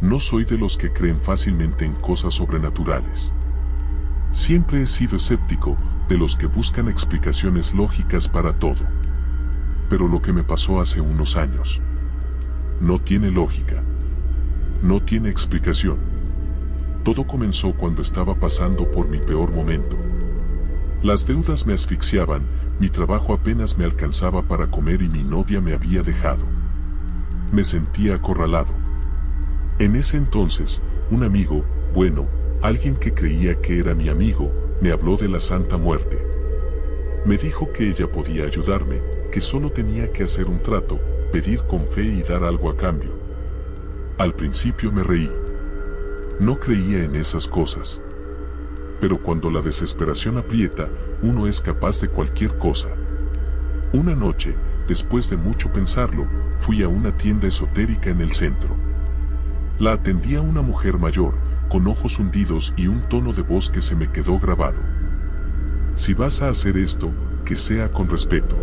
No soy de los que creen fácilmente en cosas sobrenaturales. Siempre he sido escéptico, de los que buscan explicaciones lógicas para todo. Pero lo que me pasó hace unos años no tiene lógica. No tiene explicación. Todo comenzó cuando estaba pasando por mi peor momento. Las deudas me asfixiaban, mi trabajo apenas me alcanzaba para comer y mi novia me había dejado. Me sentía acorralado. En ese entonces, un amigo, bueno, alguien que creía que era mi amigo, me habló de la Santa Muerte. Me dijo que ella podía ayudarme, que solo tenía que hacer un trato, pedir con fe y dar algo a cambio. Al principio me reí. No creía en esas cosas. Pero cuando la desesperación aprieta, uno es capaz de cualquier cosa. Una noche, después de mucho pensarlo, fui a una tienda esotérica en el centro. La atendía una mujer mayor, con ojos hundidos y un tono de voz que se me quedó grabado. Si vas a hacer esto, que sea con respeto.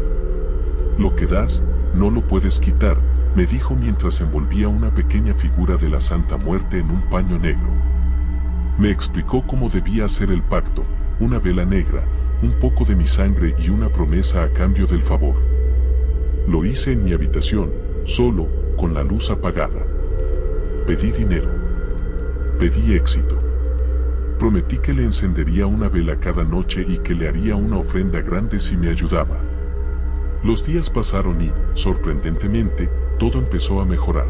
Lo que das, no lo puedes quitar, me dijo mientras envolvía una pequeña figura de la Santa Muerte en un paño negro. Me explicó cómo debía hacer el pacto, una vela negra, un poco de mi sangre y una promesa a cambio del favor. Lo hice en mi habitación, solo, con la luz apagada. Pedí dinero. Pedí éxito. Prometí que le encendería una vela cada noche y que le haría una ofrenda grande si me ayudaba. Los días pasaron y, sorprendentemente, todo empezó a mejorar.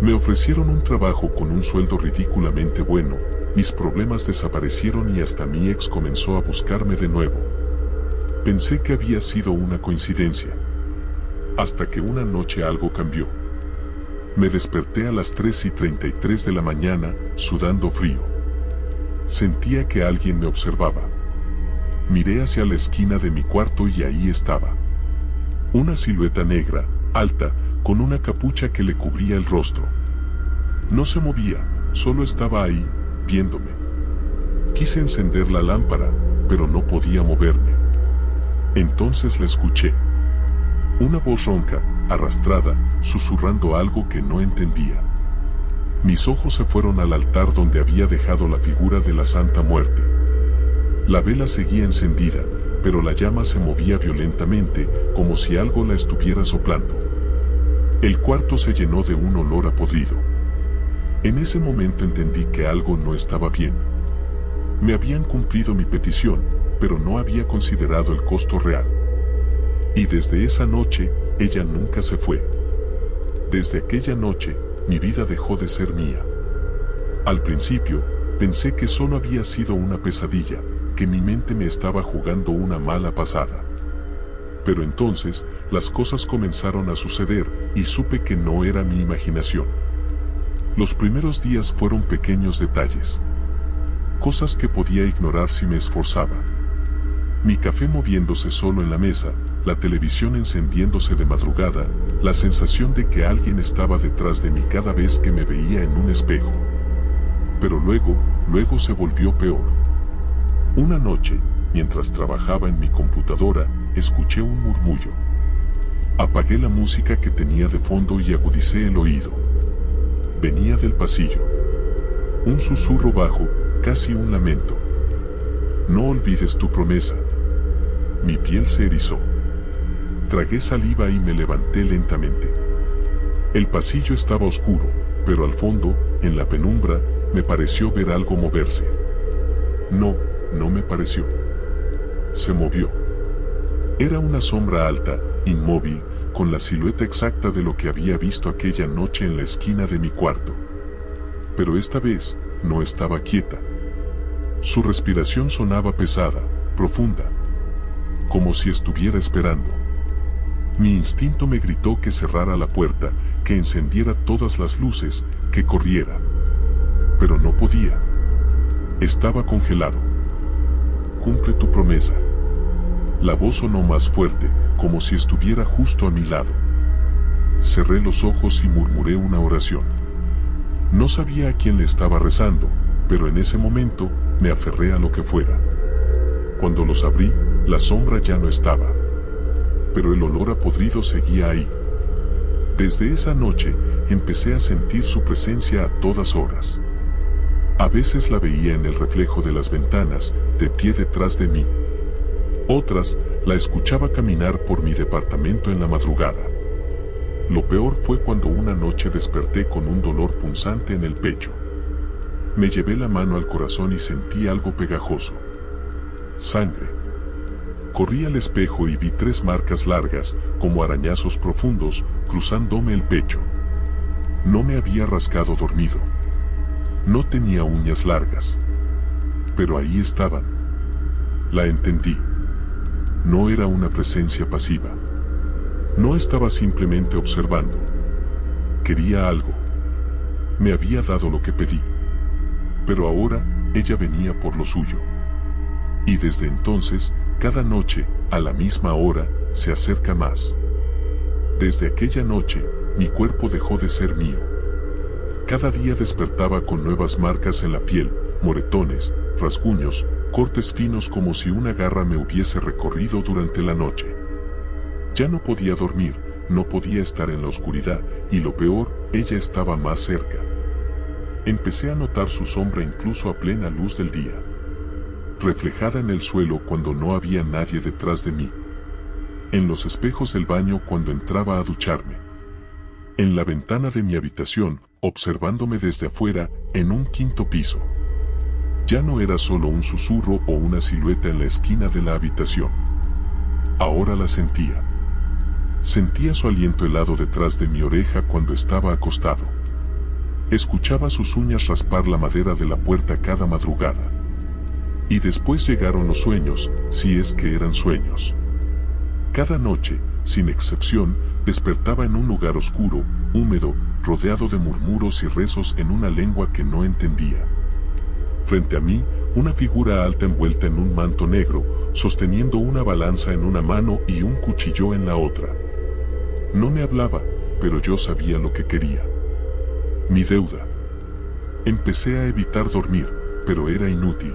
Me ofrecieron un trabajo con un sueldo ridículamente bueno, mis problemas desaparecieron y hasta mi ex comenzó a buscarme de nuevo. Pensé que había sido una coincidencia. Hasta que una noche algo cambió. Me desperté a las 3:33 de la mañana, sudando frío. Sentía que alguien me observaba. Miré hacia la esquina de mi cuarto y ahí estaba. Una silueta negra, alta, con una capucha que le cubría el rostro. No se movía, solo estaba ahí, viéndome. Quise encender la lámpara, pero no podía moverme. Entonces la escuché. Una voz ronca, arrastrada, susurrando algo que no entendía. Mis ojos se fueron al altar donde había dejado la figura de la Santa Muerte. La vela seguía encendida, pero la llama se movía violentamente, como si algo la estuviera soplando. El cuarto se llenó de un olor a podrido. En ese momento entendí que algo no estaba bien. Me habían cumplido mi petición, pero no había considerado el costo real. Y desde esa noche, ella nunca se fue. Desde aquella noche, mi vida dejó de ser mía. Al principio, pensé que solo había sido una pesadilla, que mi mente me estaba jugando una mala pasada. Pero entonces, las cosas comenzaron a suceder, y supe que no era mi imaginación. Los primeros días fueron pequeños detalles. Cosas que podía ignorar si me esforzaba. Mi café moviéndose solo en la mesa, la televisión encendiéndose de madrugada, la sensación de que alguien estaba detrás de mí cada vez que me veía en un espejo. Pero luego se volvió peor. Una noche, mientras trabajaba en mi computadora, escuché un murmullo. Apagué la música que tenía de fondo y agudicé el oído. Venía del pasillo. Un susurro bajo, casi un lamento. No olvides tu promesa. Mi piel se erizó. Tragué saliva y me levanté lentamente. El pasillo estaba oscuro, pero al fondo, en la penumbra, me pareció ver algo moverse. No me pareció. Se movió. Era una sombra alta, inmóvil, con la silueta exacta de lo que había visto aquella noche en la esquina de mi cuarto. Pero esta vez, no estaba quieta. Su respiración sonaba pesada, profunda, como si estuviera esperando. Mi instinto me gritó que cerrara la puerta, que encendiera todas las luces, que corriera. Pero no podía. Estaba congelado. Cumple tu promesa. La voz sonó más fuerte, como si estuviera justo a mi lado. Cerré los ojos y murmuré una oración. No sabía a quién le estaba rezando, pero en ese momento me aferré a lo que fuera. Cuando los abrí, la sombra ya no estaba. Pero el olor a podrido seguía ahí. Desde esa noche, empecé a sentir su presencia a todas horas. A veces la veía en el reflejo de las ventanas, de pie detrás de mí. Otras, la escuchaba caminar por mi departamento en la madrugada. Lo peor fue cuando una noche desperté con un dolor punzante en el pecho. Me llevé la mano al corazón y sentí algo pegajoso. Sangre. Corrí al espejo y vi 3 marcas largas, como arañazos profundos, cruzándome el pecho. No me había rascado dormido. No tenía uñas largas. Pero ahí estaban. La entendí. No era una presencia pasiva. No estaba simplemente observando. Quería algo. Me había dado lo que pedí. Pero ahora, ella venía por lo suyo. Y desde entonces, cada noche, a la misma hora, se acerca más. Desde aquella noche, mi cuerpo dejó de ser mío. Cada día despertaba con nuevas marcas en la piel, moretones, rasguños, cortes finos como si una garra me hubiese recorrido durante la noche. Ya no podía dormir, no podía estar en la oscuridad, y lo peor, ella estaba más cerca. Empecé a notar su sombra incluso a plena luz del día, reflejada en el suelo cuando no había nadie detrás de mí, en los espejos del baño cuando entraba a ducharme, en la ventana de mi habitación, observándome desde afuera, en un 5º piso. Ya no era solo un susurro o una silueta en la esquina de la habitación. Ahora la sentía. Sentía su aliento helado detrás de mi oreja cuando estaba acostado. Escuchaba sus uñas raspar la madera de la puerta cada madrugada. Y después llegaron los sueños, si es que eran sueños. Cada noche, sin excepción, despertaba en un lugar oscuro, húmedo, rodeado de murmuros y rezos en una lengua que no entendía. Frente a mí, una figura alta envuelta en un manto negro, sosteniendo una balanza en una mano y un cuchillo en la otra. No me hablaba, pero yo sabía lo que quería. Mi deuda. Empecé a evitar dormir, pero era inútil.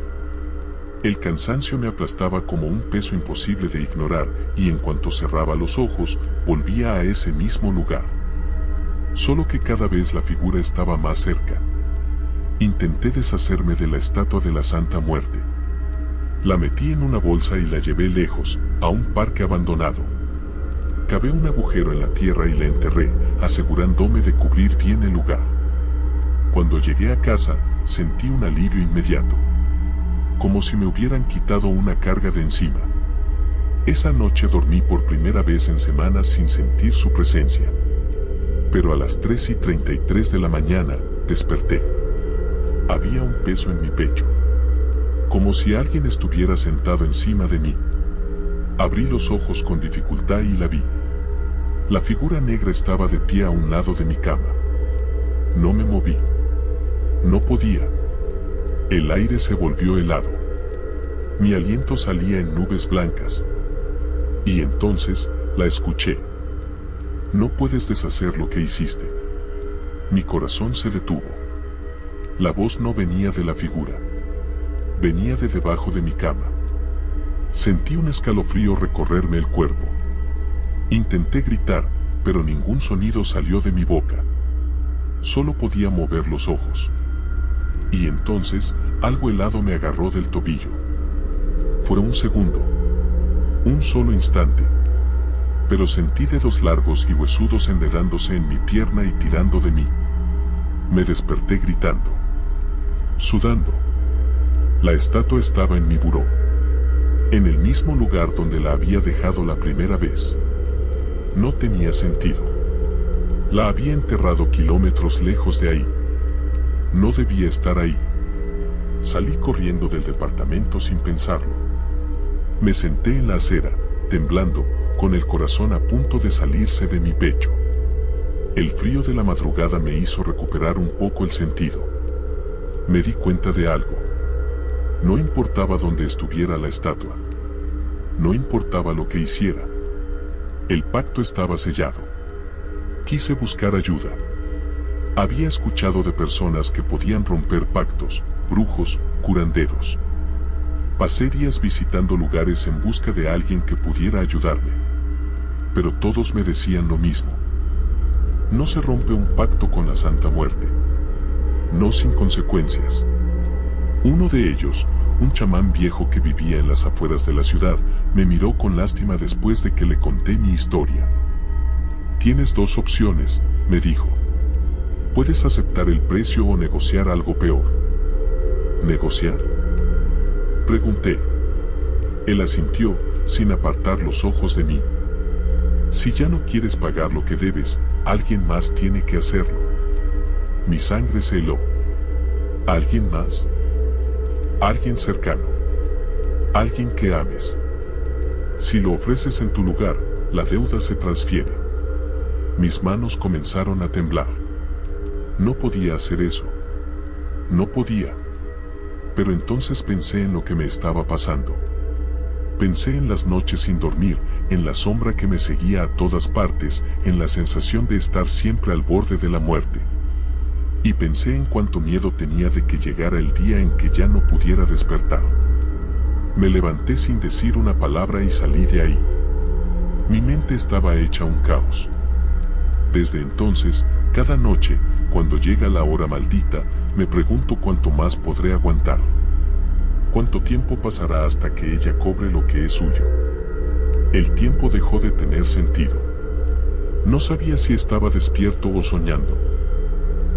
El cansancio me aplastaba como un peso imposible de ignorar, y en cuanto cerraba los ojos, volvía a ese mismo lugar. Solo que cada vez la figura estaba más cerca. Intenté deshacerme de la estatua de la Santa Muerte. La metí en una bolsa y la llevé lejos, a un parque abandonado. Cavé un agujero en la tierra y la enterré, asegurándome de cubrir bien el lugar. Cuando llegué a casa, sentí un alivio inmediato. Como si me hubieran quitado una carga de encima. Esa noche dormí por primera vez en semanas sin sentir su presencia. Pero a las 3:33 de la mañana, desperté. Había un peso en mi pecho. Como si alguien estuviera sentado encima de mí. Abrí los ojos con dificultad y la vi. La figura negra estaba de pie a un lado de mi cama. No me moví. No podía. El aire se volvió helado. Mi aliento salía en nubes blancas. Y entonces, la escuché. No puedes deshacer lo que hiciste. Mi corazón se detuvo. La voz no venía de la figura. Venía de debajo de mi cama. Sentí un escalofrío recorrerme el cuerpo. Intenté gritar, pero ningún sonido salió de mi boca. Solo podía mover los ojos. Y entonces, algo helado me agarró del tobillo. Fue un segundo. Un solo instante. Pero sentí dedos largos y huesudos enredándose en mi pierna y tirando de mí. Me desperté gritando. Sudando. La estatua estaba en mi buró. En el mismo lugar donde la había dejado la primera vez. No tenía sentido. La había enterrado kilómetros lejos de ahí. No debía estar ahí. Salí corriendo del departamento sin pensarlo. Me senté en la acera, temblando, con el corazón a punto de salirse de mi pecho. El frío de la madrugada me hizo recuperar un poco el sentido. Me di cuenta de algo. No importaba dónde estuviera la estatua. No importaba lo que hiciera. El pacto estaba sellado. Quise buscar ayuda. Había escuchado de personas que podían romper pactos, brujos, curanderos. Pasé días visitando lugares en busca de alguien que pudiera ayudarme. Pero todos me decían lo mismo. No se rompe un pacto con la Santa Muerte. No sin consecuencias. Uno de ellos, un chamán viejo que vivía en las afueras de la ciudad, me miró con lástima después de que le conté mi historia. Tienes dos opciones, me dijo. Puedes aceptar el precio o negociar algo peor. ¿Negociar? Pregunté. Él asintió, sin apartar los ojos de mí. Si ya no quieres pagar lo que debes, alguien más tiene que hacerlo. Mi sangre se heló. ¿Alguien más? Alguien cercano. Alguien que ames. Si lo ofreces en tu lugar, la deuda se transfiere. Mis manos comenzaron a temblar. No podía hacer eso. No podía. Pero entonces pensé en lo que me estaba pasando. Pensé en las noches sin dormir, en la sombra que me seguía a todas partes, en la sensación de estar siempre al borde de la muerte. Y pensé en cuánto miedo tenía de que llegara el día en que ya no pudiera despertar. Me levanté sin decir una palabra y salí de ahí. Mi mente estaba hecha un caos. Desde entonces, cada noche, cuando llega la hora maldita, me pregunto cuánto más podré aguantar. ¿Cuánto tiempo pasará hasta que ella cobre lo que es suyo? El tiempo dejó de tener sentido. No sabía si estaba despierto o soñando.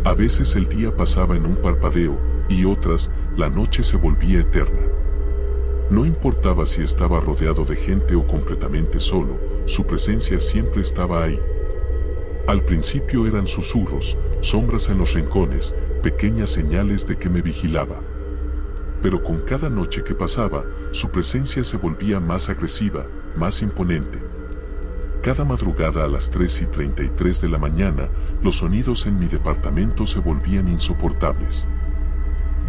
A veces el día pasaba en un parpadeo, y otras, la noche se volvía eterna. No importaba si estaba rodeado de gente o completamente solo, su presencia siempre estaba ahí. Al principio eran susurros, sombras en los rincones, pequeñas señales de que me vigilaba. Pero con cada noche que pasaba, su presencia se volvía más agresiva, más imponente. Cada madrugada a las 3:33 de la mañana, los sonidos en mi departamento se volvían insoportables.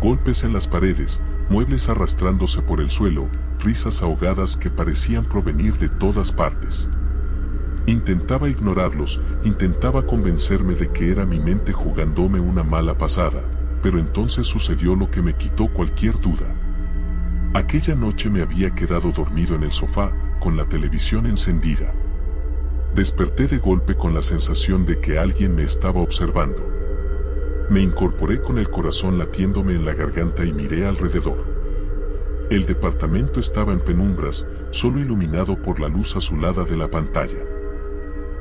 Golpes en las paredes, muebles arrastrándose por el suelo, risas ahogadas que parecían provenir de todas partes. Intentaba ignorarlos, intentaba convencerme de que era mi mente jugándome una mala pasada, pero entonces sucedió lo que me quitó cualquier duda. Aquella noche me había quedado dormido en el sofá, con la televisión encendida. Desperté de golpe con la sensación de que alguien me estaba observando. Me incorporé con el corazón latiéndome en la garganta y miré alrededor. El departamento estaba en penumbras, solo iluminado por la luz azulada de la pantalla.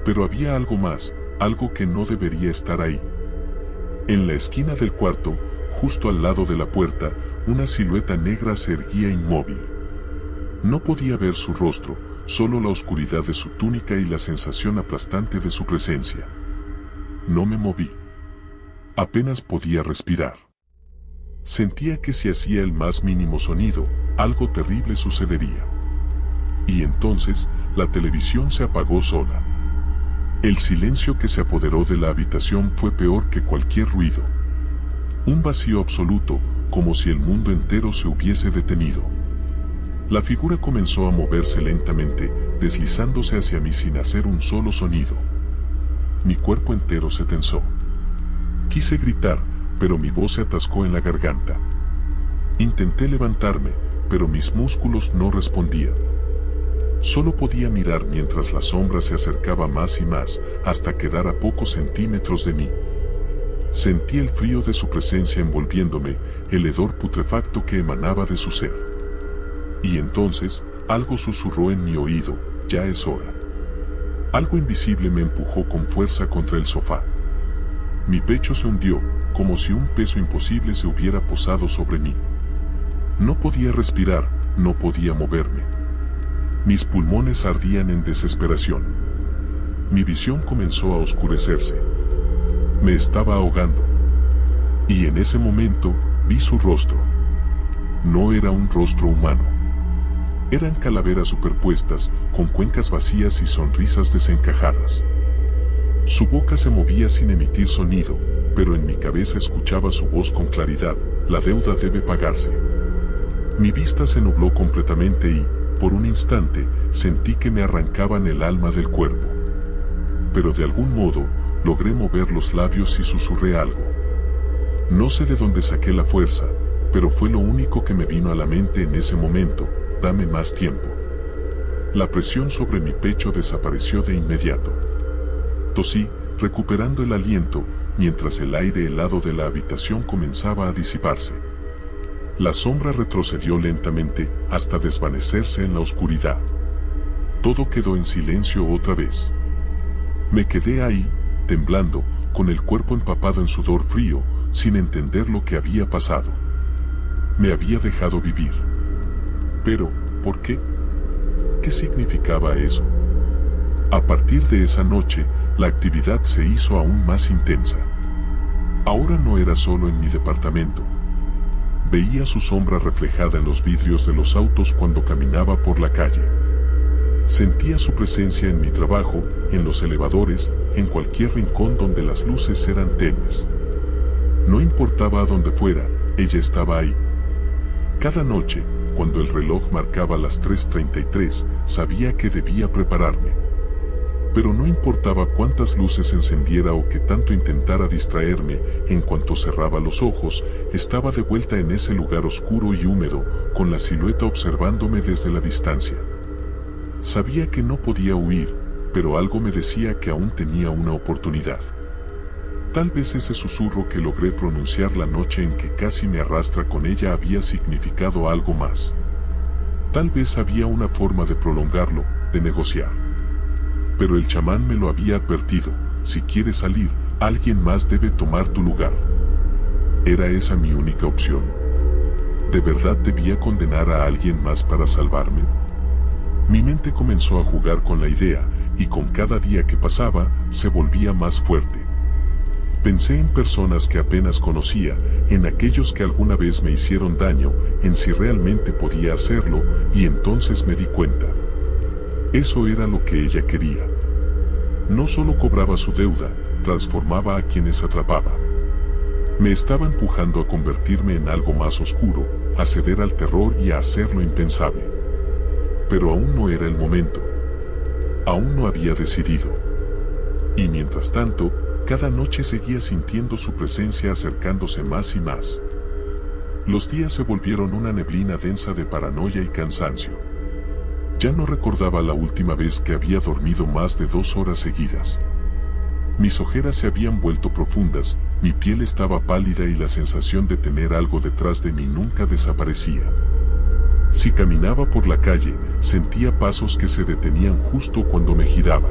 Pero había algo más, algo que no debería estar ahí. En la esquina del cuarto, justo al lado de la puerta, una silueta negra se erguía inmóvil. No podía ver su rostro, solo la oscuridad de su túnica y la sensación aplastante de su presencia. No me moví. Apenas podía respirar. Sentía que si hacía el más mínimo sonido, algo terrible sucedería. Y entonces, la televisión se apagó sola. El silencio que se apoderó de la habitación fue peor que cualquier ruido. Un vacío absoluto, como si el mundo entero se hubiese detenido. La figura comenzó a moverse lentamente, deslizándose hacia mí sin hacer un solo sonido. Mi cuerpo entero se tensó. Quise gritar, pero mi voz se atascó en la garganta. Intenté levantarme, pero mis músculos no respondían. Solo podía mirar mientras la sombra se acercaba más y más, hasta quedar a pocos centímetros de mí. Sentí el frío de su presencia envolviéndome, el hedor putrefacto que emanaba de su ser. Y entonces, algo susurró en mi oído, ya es hora. Algo invisible me empujó con fuerza contra el sofá. Mi pecho se hundió, como si un peso imposible se hubiera posado sobre mí. No podía respirar, no podía moverme. Mis pulmones ardían en desesperación. Mi visión comenzó a oscurecerse. Me estaba ahogando. Y en ese momento, vi su rostro. No era un rostro humano. Eran calaveras superpuestas, con cuencas vacías y sonrisas desencajadas. Su boca se movía sin emitir sonido, pero en mi cabeza escuchaba su voz con claridad: la deuda debe pagarse. Mi vista se nubló completamente y, por un instante, sentí que me arrancaban el alma del cuerpo. Pero de algún modo, logré mover los labios y susurré algo. No sé de dónde saqué la fuerza, pero fue lo único que me vino a la mente en ese momento: dame más tiempo. La presión sobre mi pecho desapareció de inmediato. Tosí, recuperando el aliento, mientras el aire helado de la habitación comenzaba a disiparse. La sombra retrocedió lentamente, hasta desvanecerse en la oscuridad. Todo quedó en silencio otra vez. Me quedé ahí, temblando, con el cuerpo empapado en sudor frío, sin entender lo que había pasado. Me había dejado vivir. Pero, ¿por qué? ¿Qué significaba eso? A partir de esa noche, la actividad se hizo aún más intensa. Ahora no era solo en mi departamento. Veía su sombra reflejada en los vidrios de los autos cuando caminaba por la calle. Sentía su presencia en mi trabajo, en los elevadores, en cualquier rincón donde las luces eran tenues. No importaba a dónde fuera, ella estaba ahí. Cada noche, cuando el reloj marcaba las 3:33, sabía que debía prepararme. Pero no importaba cuántas luces encendiera o que tanto intentara distraerme, en cuanto cerraba los ojos, estaba de vuelta en ese lugar oscuro y húmedo, con la silueta observándome desde la distancia. Sabía que no podía huir, pero algo me decía que aún tenía una oportunidad. Tal vez ese susurro que logré pronunciar la noche en que casi me arrastra con ella había significado algo más. Tal vez había una forma de prolongarlo, de negociar. Pero el chamán me lo había advertido: si quieres salir, alguien más debe tomar tu lugar. ¿Era esa mi única opción? ¿De verdad debía condenar a alguien más para salvarme? Mi mente comenzó a jugar con la idea, y con cada día que pasaba, se volvía más fuerte. Pensé en personas que apenas conocía, en aquellos que alguna vez me hicieron daño, en si realmente podía hacerlo, y entonces me di cuenta. Eso era lo que ella quería. No solo cobraba su deuda, transformaba a quienes atrapaba. Me estaba empujando a convertirme en algo más oscuro, a ceder al terror y a hacer lo impensable. Pero aún no era el momento. Aún no había decidido. Y mientras tanto, cada noche seguía sintiendo su presencia acercándose más y más. Los días se volvieron una neblina densa de paranoia y cansancio. Ya no recordaba la última vez que había dormido más de 2 horas seguidas. Mis ojeras se habían vuelto profundas, mi piel estaba pálida y la sensación de tener algo detrás de mí nunca desaparecía. Si caminaba por la calle, sentía pasos que se detenían justo cuando me giraba.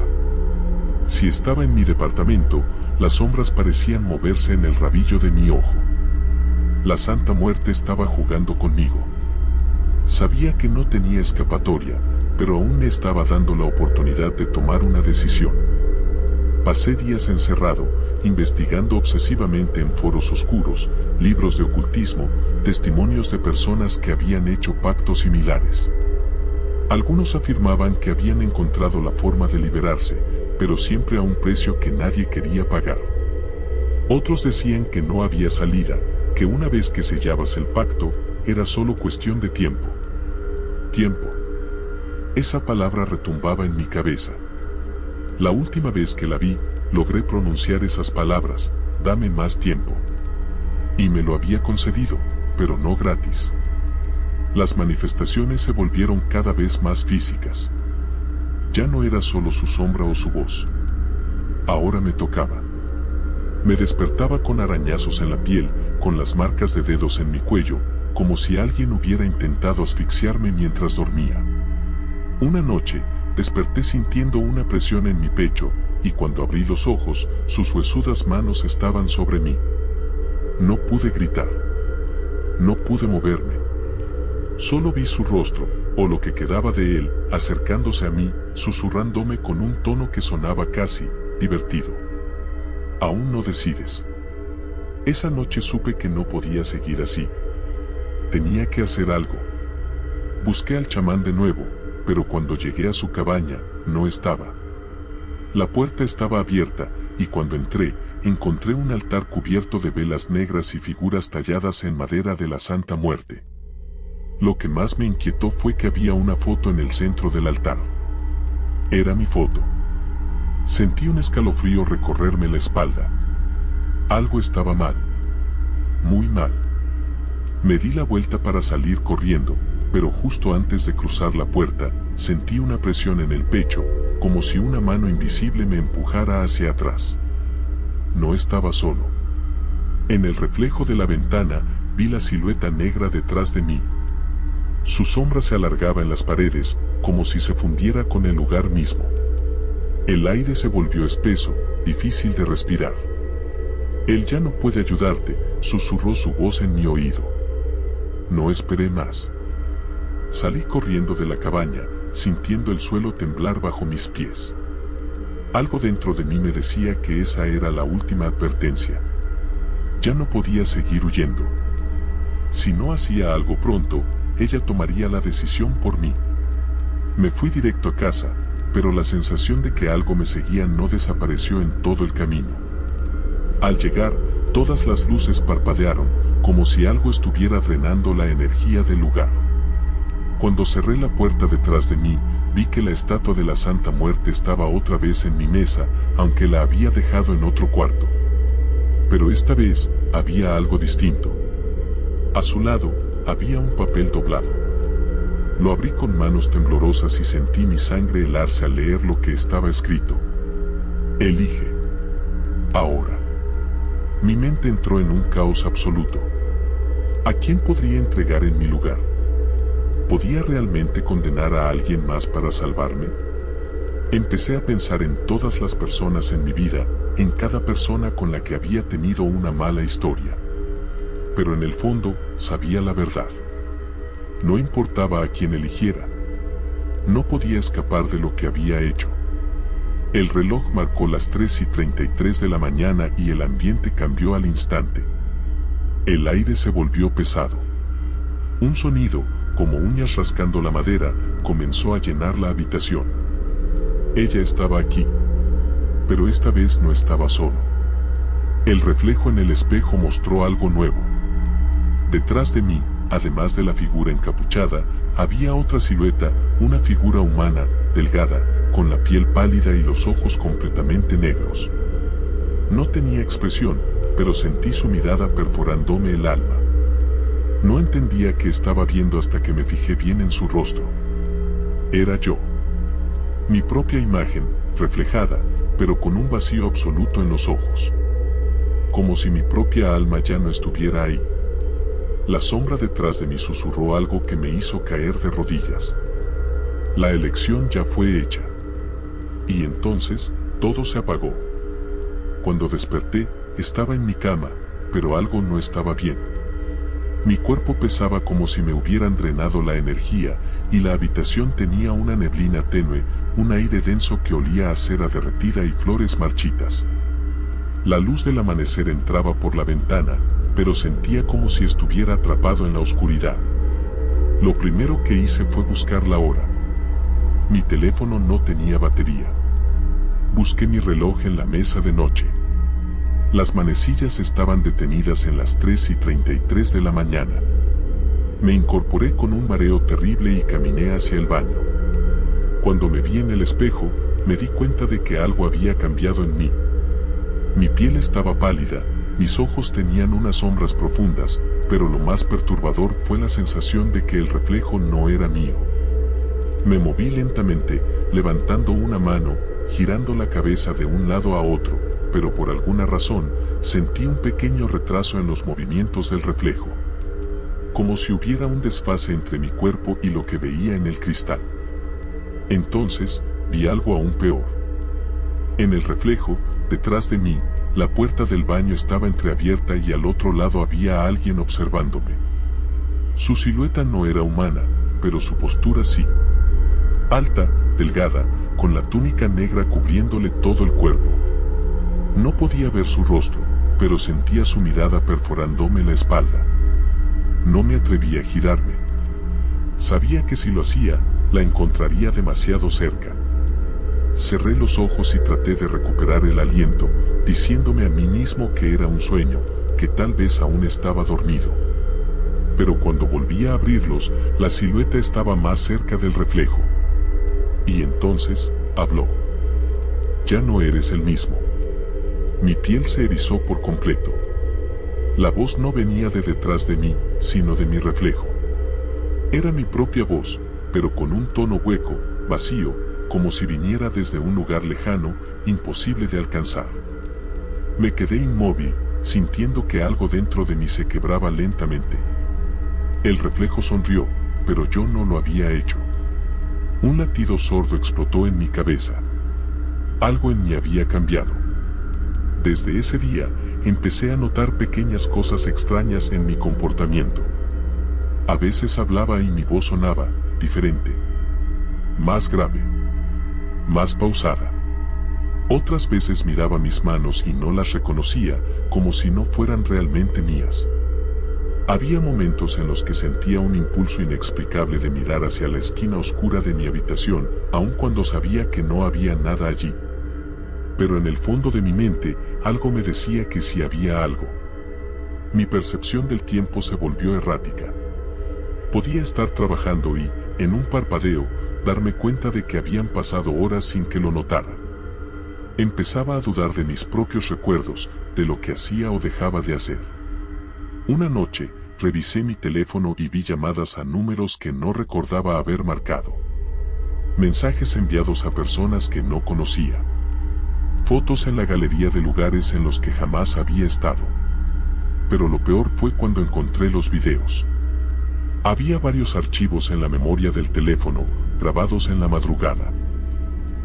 Si estaba en mi departamento, las sombras parecían moverse en el rabillo de mi ojo. La Santa Muerte estaba jugando conmigo. Sabía que no tenía escapatoria, pero aún me estaba dando la oportunidad de tomar una decisión. Pasé días encerrado, investigando obsesivamente en foros oscuros, libros de ocultismo, testimonios de personas que habían hecho pactos similares. Algunos afirmaban que habían encontrado la forma de liberarse, pero siempre a un precio que nadie quería pagar. Otros decían que no había salida, que una vez que sellabas el pacto, era solo cuestión de tiempo. Tiempo. Esa palabra retumbaba en mi cabeza. La última vez que la vi, logré pronunciar esas palabras: dame más tiempo. Y me lo había concedido, pero no gratis. Las manifestaciones se volvieron cada vez más físicas. Ya no era solo su sombra o su voz. Ahora me tocaba. Me despertaba con arañazos en la piel, con las marcas de dedos en mi cuello, como si alguien hubiera intentado asfixiarme mientras dormía. Una noche, desperté sintiendo una presión en mi pecho, y cuando abrí los ojos, sus huesudas manos estaban sobre mí. No pude gritar. No pude moverme. Solo vi su rostro, o lo que quedaba de él, acercándose a mí, susurrándome con un tono que sonaba casi divertido. Aún no decides. Esa noche supe que no podía seguir así. Tenía que hacer algo. Busqué al chamán de nuevo, pero cuando llegué a su cabaña, no estaba. La puerta estaba abierta, y cuando entré, encontré un altar cubierto de velas negras y figuras talladas en madera de la Santa Muerte. Lo que más me inquietó fue que había una foto en el centro del altar. Era mi foto. Sentí un escalofrío recorrerme la espalda. Algo estaba mal. Muy mal. Me di la vuelta para salir corriendo, pero justo antes de cruzar la puerta, sentí una presión en el pecho, como si una mano invisible me empujara hacia atrás. no estaba solo. En el reflejo de la ventana, vi la silueta negra detrás de mí. Su sombra se alargaba en las paredes, como si se fundiera con el lugar mismo. El aire se volvió espeso, difícil de respirar. Él ya no puede ayudarte, susurró su voz en mi oído. No esperé más. Salí corriendo de la cabaña, sintiendo el suelo temblar bajo mis pies. Algo dentro de mí me decía que esa era la última advertencia. Ya no podía seguir huyendo. Si no hacía algo pronto, ella tomaría la decisión por mí. Me fui directo a casa, pero la sensación de que algo me seguía no desapareció en todo el camino. Al llegar, todas las luces parpadearon, como si algo estuviera drenando la energía del lugar. Cuando cerré la puerta detrás de mí, vi que la estatua de la Santa Muerte estaba otra vez en mi mesa, aunque la había dejado en otro cuarto. Pero esta vez, había algo distinto. A su lado, había un papel doblado. Lo abrí con manos temblorosas y sentí mi sangre helarse al leer lo que estaba escrito. Elige. Ahora. Mi mente entró en un caos absoluto. ¿A quién podría entregar en mi lugar? ¿Podía realmente condenar a alguien más para salvarme? Empecé a pensar en todas las personas en mi vida, en cada persona con la que había tenido una mala historia. Pero en el fondo, sabía la verdad. No importaba a quién eligiera. No podía escapar de lo que había hecho. El reloj marcó las 3:33 de la mañana y el ambiente cambió al instante. El aire se volvió pesado. Un sonido, como uñas rascando la madera, comenzó a llenar la habitación. Ella estaba aquí. Pero esta vez no estaba solo. El reflejo en el espejo mostró algo nuevo. Detrás de mí, además de la figura encapuchada, había otra silueta, una figura humana, delgada, con la piel pálida y los ojos completamente negros. No tenía expresión, pero sentí su mirada perforándome el alma. No entendía qué estaba viendo hasta que me fijé bien en su rostro. Era yo. Mi propia imagen, reflejada, pero con un vacío absoluto en los ojos. Como si mi propia alma ya no estuviera ahí. La sombra detrás de mí susurró algo que me hizo caer de rodillas. La elección ya fue hecha. Y entonces, todo se apagó. Cuando desperté, estaba en mi cama, pero algo no estaba bien. Mi cuerpo pesaba como si me hubieran drenado la energía, y la habitación tenía una neblina tenue, un aire denso que olía a cera derretida y flores marchitas. La luz del amanecer entraba por la ventana, pero sentía como si estuviera atrapado en la oscuridad. Lo primero que hice fue buscar la hora. Mi teléfono no tenía batería. Busqué mi reloj en la mesa de noche. Las manecillas estaban detenidas en las 3:33 de la mañana. Me incorporé con un mareo terrible y caminé hacia el baño. Cuando me vi en el espejo, me di cuenta de que algo había cambiado en mí. Mi piel estaba pálida, mis ojos tenían unas sombras profundas, pero lo más perturbador fue la sensación de que el reflejo no era mío. Me moví lentamente, levantando una mano, girando la cabeza de un lado a otro, pero por alguna razón, sentí un pequeño retraso en los movimientos del reflejo. Como si hubiera un desfase entre mi cuerpo y lo que veía en el cristal. Entonces, vi algo aún peor. En el reflejo, detrás de mí, la puerta del baño estaba entreabierta y al otro lado había alguien observándome. Su silueta no era humana, pero su postura sí. Alta, delgada, con la túnica negra cubriéndole todo el cuerpo. No podía ver su rostro, pero sentía su mirada perforándome la espalda. No me atreví a girarme. Sabía que si lo hacía, la encontraría demasiado cerca. Cerré los ojos y traté de recuperar el aliento, diciéndome a mí mismo que era un sueño, que tal vez aún estaba dormido. Pero cuando volví a abrirlos, la silueta estaba más cerca del reflejo. Y entonces, habló. Ya no eres el mismo. Mi piel se erizó por completo. La voz no venía de detrás de mí, sino de mi reflejo. Era mi propia voz, pero con un tono hueco, vacío, como si viniera desde un lugar lejano, imposible de alcanzar. Me quedé inmóvil, sintiendo que algo dentro de mí se quebraba lentamente. El reflejo sonrió, pero yo no lo había hecho. Un latido sordo explotó en mi cabeza. Algo en mí había cambiado. Desde ese día, empecé a notar pequeñas cosas extrañas en mi comportamiento. A veces hablaba y mi voz sonaba diferente, más grave, más pausada. Otras veces miraba mis manos y no las reconocía, como si no fueran realmente mías. Había momentos en los que sentía un impulso inexplicable de mirar hacia la esquina oscura de mi habitación, aun cuando sabía que no había nada allí. Pero en el fondo de mi mente, algo me decía que sí había algo. Mi percepción del tiempo se volvió errática. Podía estar trabajando y, en un parpadeo, darme cuenta de que habían pasado horas sin que lo notara. Empezaba a dudar de mis propios recuerdos, de lo que hacía o dejaba de hacer. Una noche, revisé mi teléfono y vi llamadas a números que no recordaba haber marcado. Mensajes enviados a personas que no conocía. Fotos en la galería de lugares en los que jamás había estado. Pero lo peor fue cuando encontré los videos. Había varios archivos en la memoria del teléfono, grabados en la madrugada.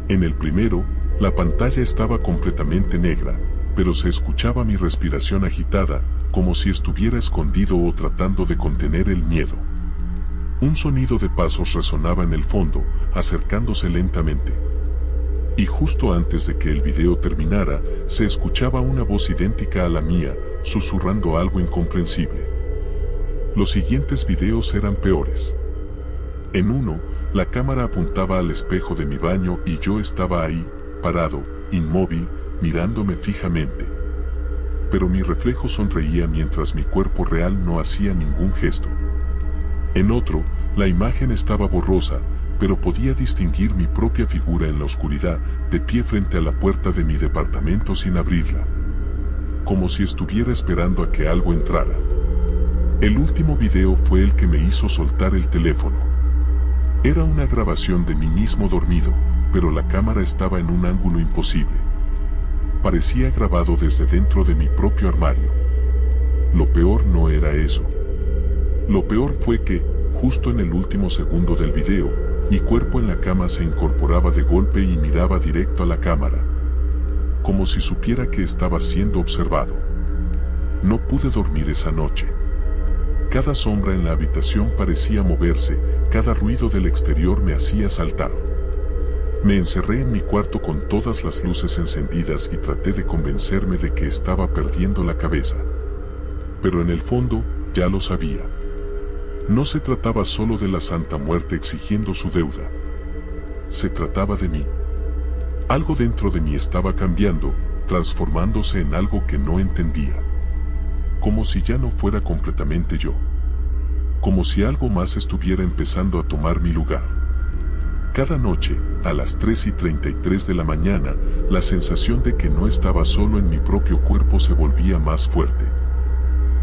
En el primero, la pantalla estaba completamente negra, pero se escuchaba mi respiración agitada, como si estuviera escondido o tratando de contener el miedo. Un sonido de pasos resonaba en el fondo, acercándose lentamente. Y justo antes de que el video terminara, se escuchaba una voz idéntica a la mía, susurrando algo incomprensible. Los siguientes videos eran peores. En uno, la cámara apuntaba al espejo de mi baño y yo estaba ahí, parado, inmóvil, mirándome fijamente. Pero mi reflejo sonreía mientras mi cuerpo real no hacía ningún gesto. En otro, la imagen estaba borrosa, pero podía distinguir mi propia figura en la oscuridad, de pie frente a la puerta de mi departamento sin abrirla. Como si estuviera esperando a que algo entrara. El último video fue el que me hizo soltar el teléfono. Era una grabación de mí mismo dormido, pero la cámara estaba en un ángulo imposible. Parecía grabado desde dentro de mi propio armario. Lo peor no era eso. Lo peor fue que, justo en el último segundo del video, mi cuerpo en la cama se incorporaba de golpe y miraba directo a la cámara. Como si supiera que estaba siendo observado. No pude dormir esa noche. Cada sombra en la habitación parecía moverse, cada ruido del exterior me hacía saltar. Me encerré en mi cuarto con todas las luces encendidas y traté de convencerme de que estaba perdiendo la cabeza. Pero en el fondo, ya lo sabía. No se trataba solo de la Santa Muerte exigiendo su deuda. Se trataba de mí. Algo dentro de mí estaba cambiando, transformándose en algo que no entendía. Como si ya no fuera completamente yo. Como si algo más estuviera empezando a tomar mi lugar. Cada noche, a las 3:33 de la mañana, la sensación de que no estaba solo en mi propio cuerpo se volvía más fuerte.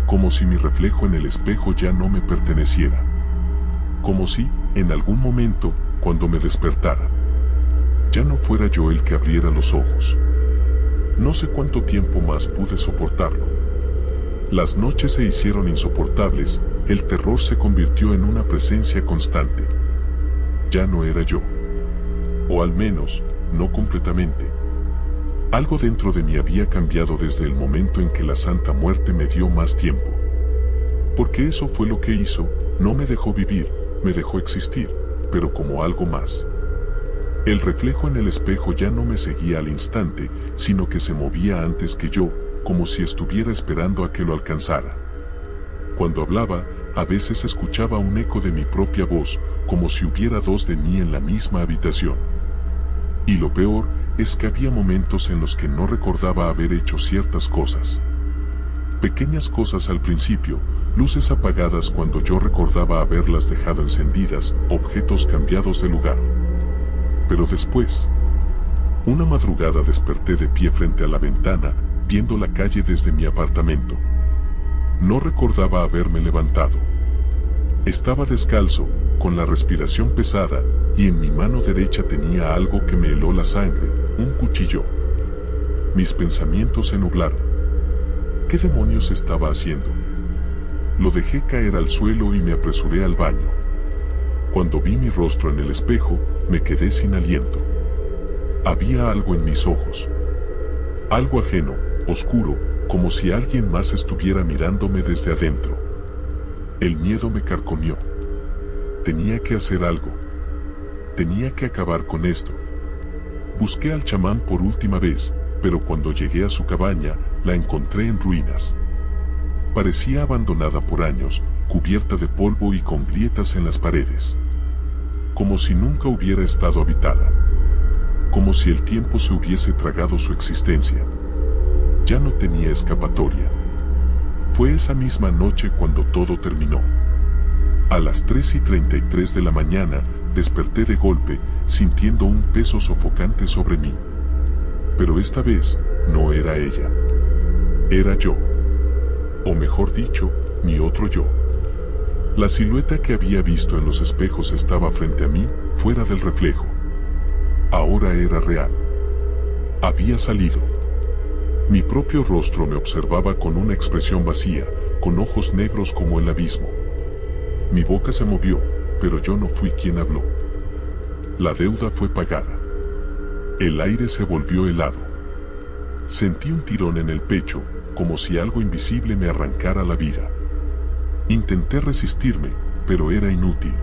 Como si mi reflejo en el espejo ya no me perteneciera. Como si, en algún momento, cuando me despertara, ya no fuera yo el que abriera los ojos. No sé cuánto tiempo más pude soportarlo. Las noches se hicieron insoportables, el terror se convirtió en una presencia constante. Ya no era yo. O al menos, no completamente. Algo dentro de mí había cambiado desde el momento en que la Santa Muerte me dio más tiempo. Porque eso fue lo que hizo, no me dejó vivir, me dejó existir, pero como algo más. El reflejo en el espejo ya no me seguía al instante, sino que se movía antes que yo, como si estuviera esperando a que lo alcanzara. Cuando hablaba, a veces escuchaba un eco de mi propia voz, como si hubiera dos de mí en la misma habitación. Y lo peor, es que había momentos en los que no recordaba haber hecho ciertas cosas. Pequeñas cosas al principio, luces apagadas cuando yo recordaba haberlas dejado encendidas, objetos cambiados de lugar. Pero después, una madrugada desperté de pie frente a la ventana, viendo la calle desde mi apartamento. No recordaba haberme levantado. Estaba descalzo, con la respiración pesada, y en mi mano derecha tenía algo que me heló la sangre, un cuchillo. Mis pensamientos se nublaron. ¿Qué demonios estaba haciendo? Lo dejé caer al suelo y me apresuré al baño. Cuando vi mi rostro en el espejo, me quedé sin aliento. Había algo en mis ojos. Algo ajeno, oscuro, como si alguien más estuviera mirándome desde adentro. El miedo me carcomió. Tenía que hacer algo. Tenía que acabar con esto. Busqué al chamán por última vez, pero cuando llegué a su cabaña, la encontré en ruinas. Parecía abandonada por años, cubierta de polvo y con grietas en las paredes. Como si nunca hubiera estado habitada. Como si el tiempo se hubiese tragado su existencia. Ya no tenía escapatoria. Fue esa misma noche cuando todo terminó. A las 3:33 de la mañana, desperté de golpe, sintiendo un peso sofocante sobre mí. Pero esta vez, no era ella. Era yo. O mejor dicho, mi otro yo. La silueta que había visto en los espejos estaba frente a mí, fuera del reflejo. Ahora era real. Había salido. Mi propio rostro me observaba con una expresión vacía, con ojos negros como el abismo. Mi boca se movió, pero yo no fui quien habló. La deuda fue pagada. El aire se volvió helado. Sentí un tirón en el pecho, como si algo invisible me arrancara la vida. Intenté resistirme, pero era inútil.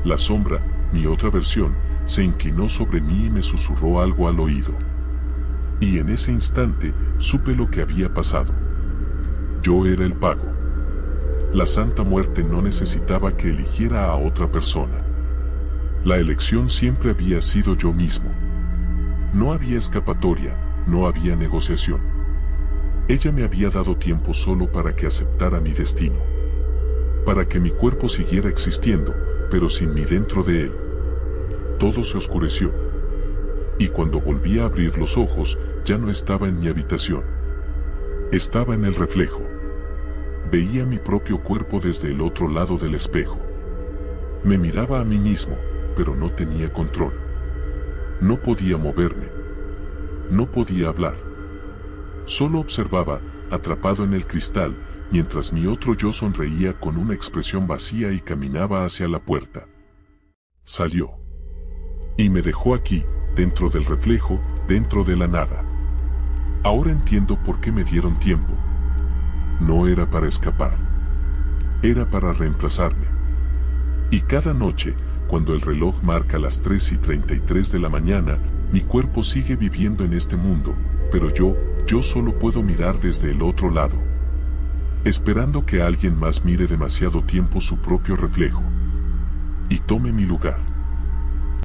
La sombra, mi otra versión, se inclinó sobre mí y me susurró algo al oído. Y en ese instante, supe lo que había pasado. Yo era el pago. La Santa Muerte no necesitaba que eligiera a otra persona. La elección siempre había sido yo mismo. No había escapatoria, no había negociación. Ella me había dado tiempo solo para que aceptara mi destino. Para que mi cuerpo siguiera existiendo, pero sin mí dentro de él. Todo se oscureció. Y cuando volví a abrir los ojos, ya no estaba en mi habitación. Estaba en el reflejo. Veía mi propio cuerpo desde el otro lado del espejo. Me miraba a mí mismo, pero no tenía control. No podía moverme. No podía hablar. Solo observaba, atrapado en el cristal, mientras mi otro yo sonreía con una expresión vacía y caminaba hacia la puerta. Salió. Y me dejó aquí, dentro del reflejo, dentro de la nada. Ahora entiendo por qué me dieron tiempo. No era para escapar. Era para reemplazarme. Y cada noche, cuando el reloj marca las 3:33 de la mañana, mi cuerpo sigue viviendo en este mundo, pero yo solo puedo mirar desde el otro lado. Esperando que alguien más mire demasiado tiempo su propio reflejo. Y tome mi lugar.